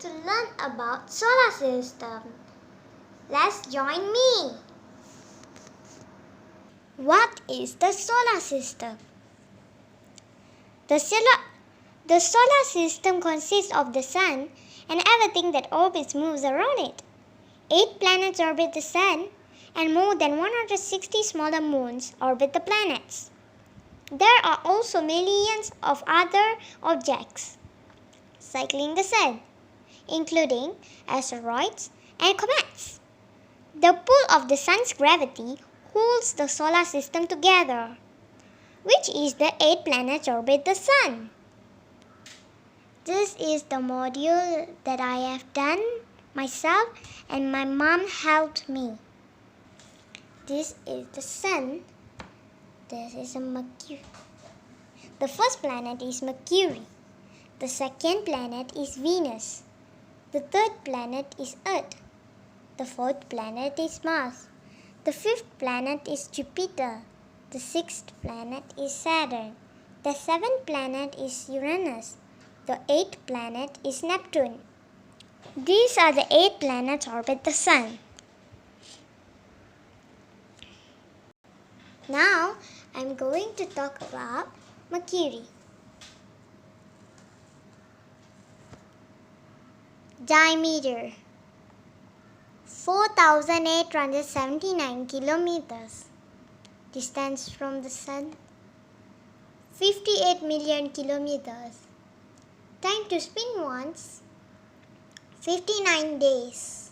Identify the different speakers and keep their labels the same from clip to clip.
Speaker 1: to learn about solar system. Let's join me. What is the solar system? The solar system consists of the sun and everything that orbits moves around it. 8 planets orbit the sun and more than 160 smaller moons orbit the planets. There are also millions of other objects cycling the sun, including asteroids and comets. The pull of the sun's gravity holds the solar system together, which is the 8 planets orbit the sun. This is the module that I have done myself and my mom helped me. This is the sun. This is a Mercury. The first planet is Mercury. The second planet is Venus. The third planet is Earth. The fourth planet is Mars. The fifth planet is Jupiter. The sixth planet is Saturn. The seventh planet is Uranus. The eighth planet is Neptune. These are the 8 planets orbit the sun. Now, I'm going to talk about Mercury. Diameter 4,879 kilometers. Distance from the sun 58 million kilometers. Time to spin once 59 days.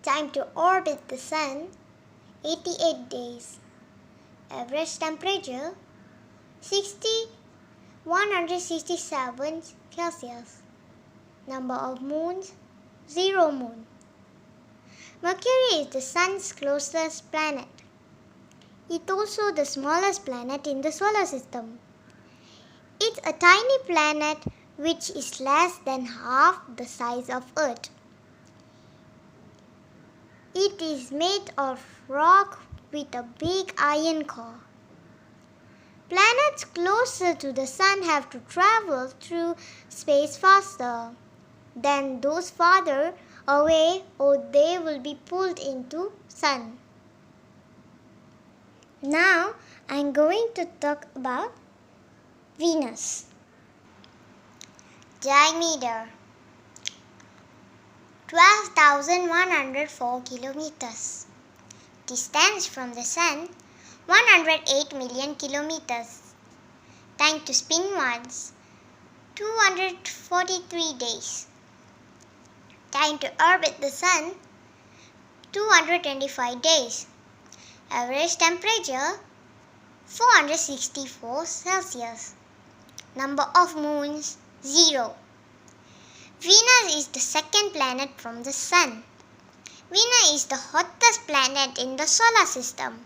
Speaker 1: Time to orbit the sun 88 days. Average temperature 167 Celsius. Number of moons 0 moon. Mercury is the sun's closest planet. It's also the smallest planet in the solar system. It's a tiny planet which is less than half the size of Earth. It is made of rock with a big iron core. Planets closer to the sun have to travel through space faster than those farther away, or they will be pulled into sun. Now I'm going to talk about Venus. Diameter 12,104 kilometers. Distance from the sun 108 million kilometers. Time to spin once 243 days. Time to orbit the sun 225 days. Average temperature 464 Celsius. Number of moons 0. Venus is the second planet from the sun. Venus is the hottest planet in the solar system.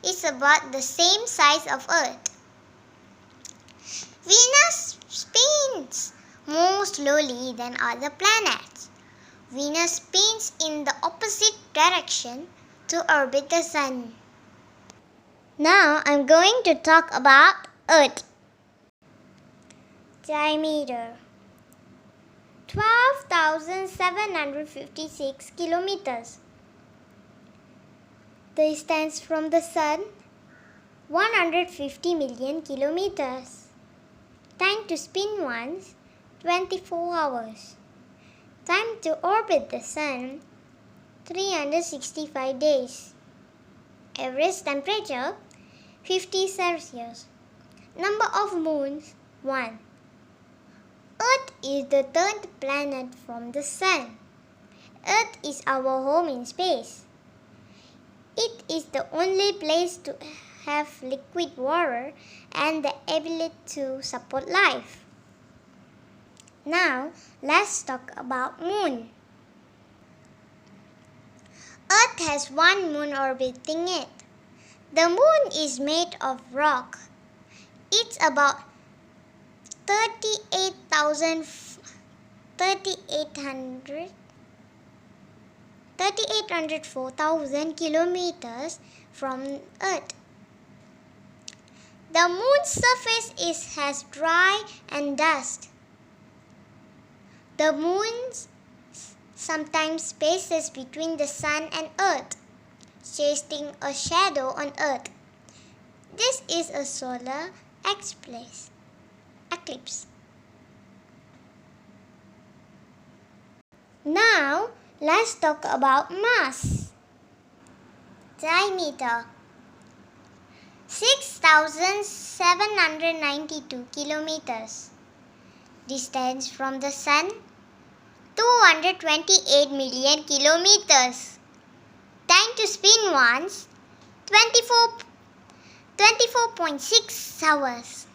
Speaker 1: It's about the same size of Earth. Venus spins more slowly than other planets. Venus spins in the opposite direction to orbit the sun. Now I'm going to talk about Earth. Diameter 12,756 kilometers. Distance from the sun 150 million kilometers. Time to spin once 24 hours. Time to orbit the sun 365 days. Average temperature 50 Celsius. Number of moons 1. Earth is the third planet from the sun. Earth is our home in space. It is the only place to have liquid water and the ability to support life. Now, let's talk about moon. Earth has one moon orbiting it. The moon is made of rock. It's about 3,804,000 kilometers from Earth. The moon's surface has dry and dust. The moon sometimes spaces between the sun and earth, casting a shadow on earth. This is a solar eclipse. Now, let's talk about mass. Diameter 6,792 kilometers. Distance from the sun 228 million kilometers. Time to spin once 24.6 hours.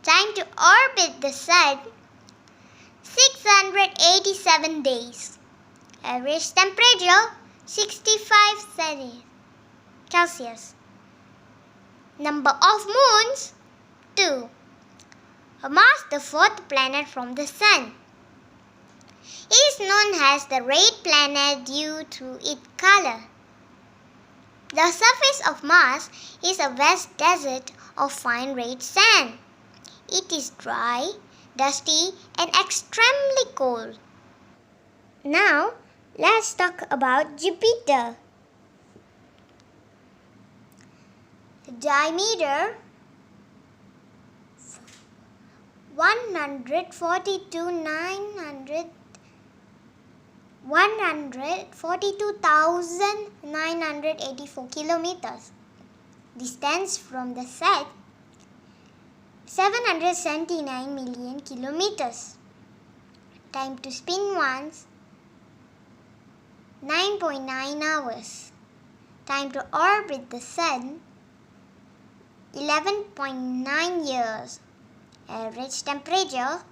Speaker 1: Time to orbit the sun 687 days. Average temperature 65 Celsius. Number of moons 2. Mars, the fourth planet from the sun. It is known as the red planet due to its color. The surface of Mars is a vast desert of fine red sand. It is dry, dusty, and extremely cold. Now, let's talk about Jupiter. The diameter 142,984 kilometers. Distance from the sun 779 million kilometers. Time to spin once 9.9 hours. Time to orbit the sun 11.9 years. Average temperature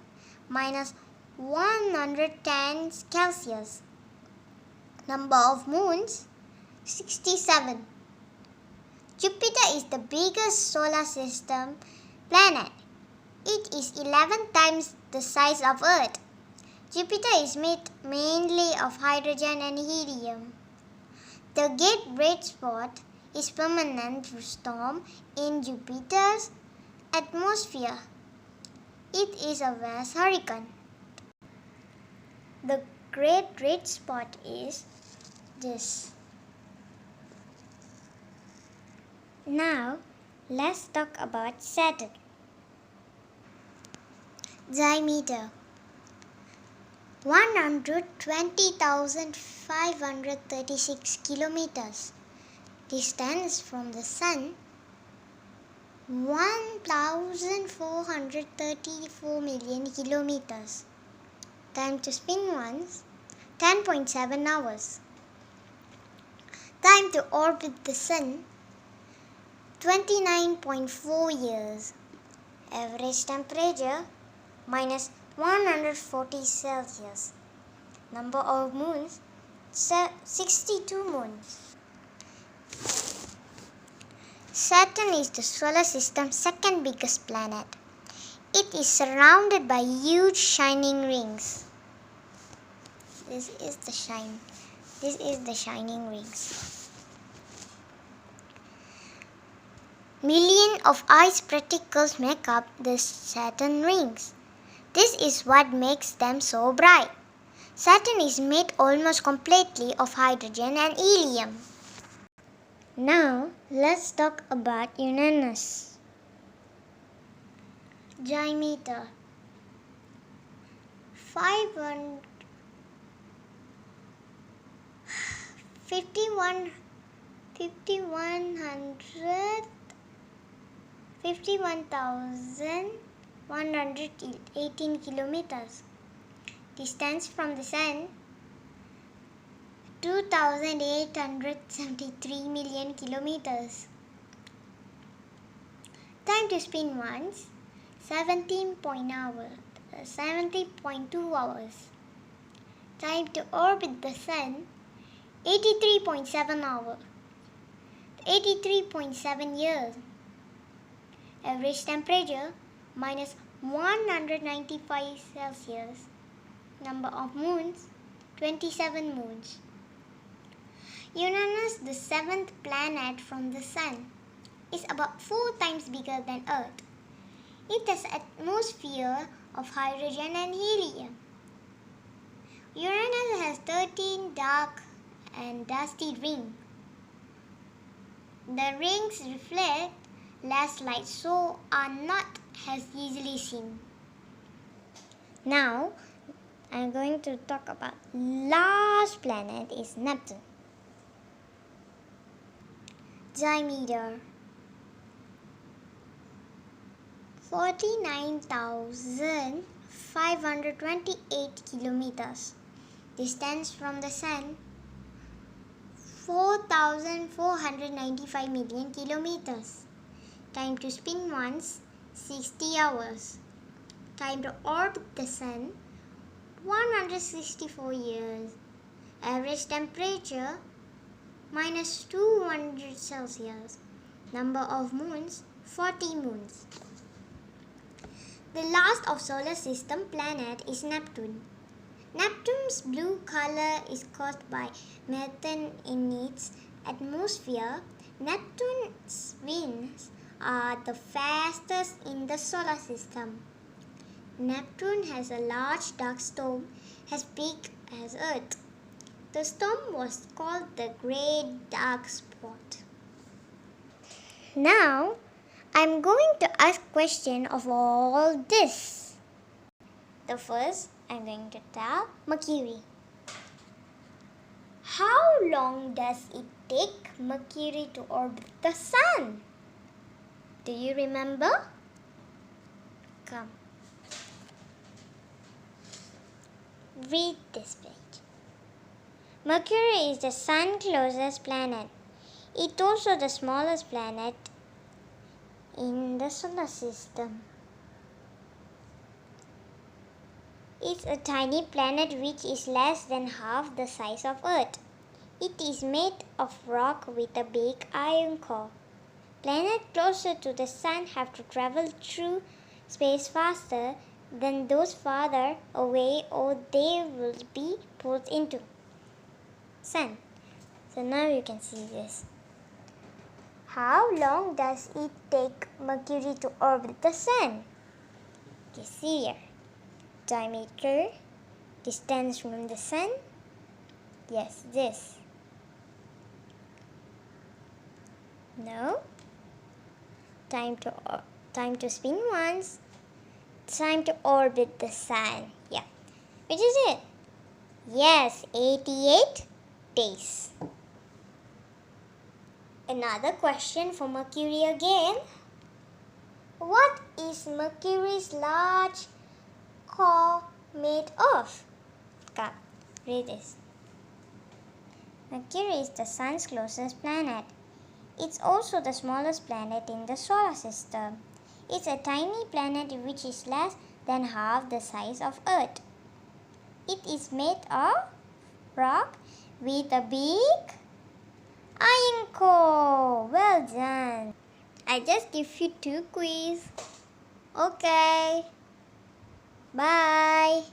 Speaker 1: minus 110 Celsius. Number of moons 67. Jupiter is the biggest solar system planet. It is 11 times the size of Earth. Jupiter is made mainly of hydrogen and helium. The Great Red Spot is a permanent storm in Jupiter's atmosphere. It is a vast hurricane. The Great Red Spot is this. Now, let's talk about Saturn. Diameter 120,536 kilometers. Distance from the sun 1,434 million kilometers. Time to spin once 10.7 hours. Time to orbit the sun 29.4 years. Average temperature minus 140 Celsius. Number of moons 62 moons. Saturn is the solar system's second biggest planet. It is surrounded by huge shining rings. This is the shining rings. Millions of ice particles make up the Saturn rings. This is what makes them so bright. Saturn is made almost completely of hydrogen and helium. Now, let's talk about Uranus. Diameter 51,118 kilometers. Distance from the sun 2,873 million kilometers. Time to spin once 70.2 hours. Time to orbit the sun 83.7 years. Average temperature minus 195 Celsius. Number of moons 27 moons. Uranus, the seventh planet from the sun, is about 4 times bigger than Earth. It has an atmosphere of hydrogen and helium. Uranus has 13 dark and dusty rings. The rings reflect less light, so are not as easily seen. Now, I'm going to talk about last planet is Neptune. Diameter 49,528 kilometers. Distance from the Sun 4,495 million kilometers. Time to spin once 60 hours. Time to orbit the Sun 164 years. Average temperature minus 200 Celsius. Number of moons 40 moons. The last of solar system planet is Neptune. Neptune's blue color is caused by methane in its atmosphere. Neptune's winds are the fastest in the solar system. Neptune has a large dark storm as big as Earth. The storm was called the Great Dark Spot. Now, I'm going to ask question of all this. The first, I'm going to tell Mercury. How long does it take Mercury to orbit the Sun? Do you remember? Come. Read this page. Mercury is the Sun's closest planet. It's also the smallest planet in the solar system. It's a tiny planet which is less than half the size of Earth. It is made of rock with a big iron core. Planets closer to the Sun have to travel through space faster than those farther away, or they will be pulled into Sun. So now you can see this. How long does it take Mercury to orbit the Sun? You see here. Diameter, distance from the Sun. Yes, this. No. Time to spin once. Time to orbit the Sun. Yeah. Which is it? Yes, 88 days. Another question for Mercury again. What is Mercury's large core made of? Come, read this. Mercury is the Sun's closest planet. It's also the smallest planet in the solar system. It's a tiny planet which is less than half the size of Earth. It is made of rock with a big iron core. Well done. I just give you 2 quiz. Okay. Bye.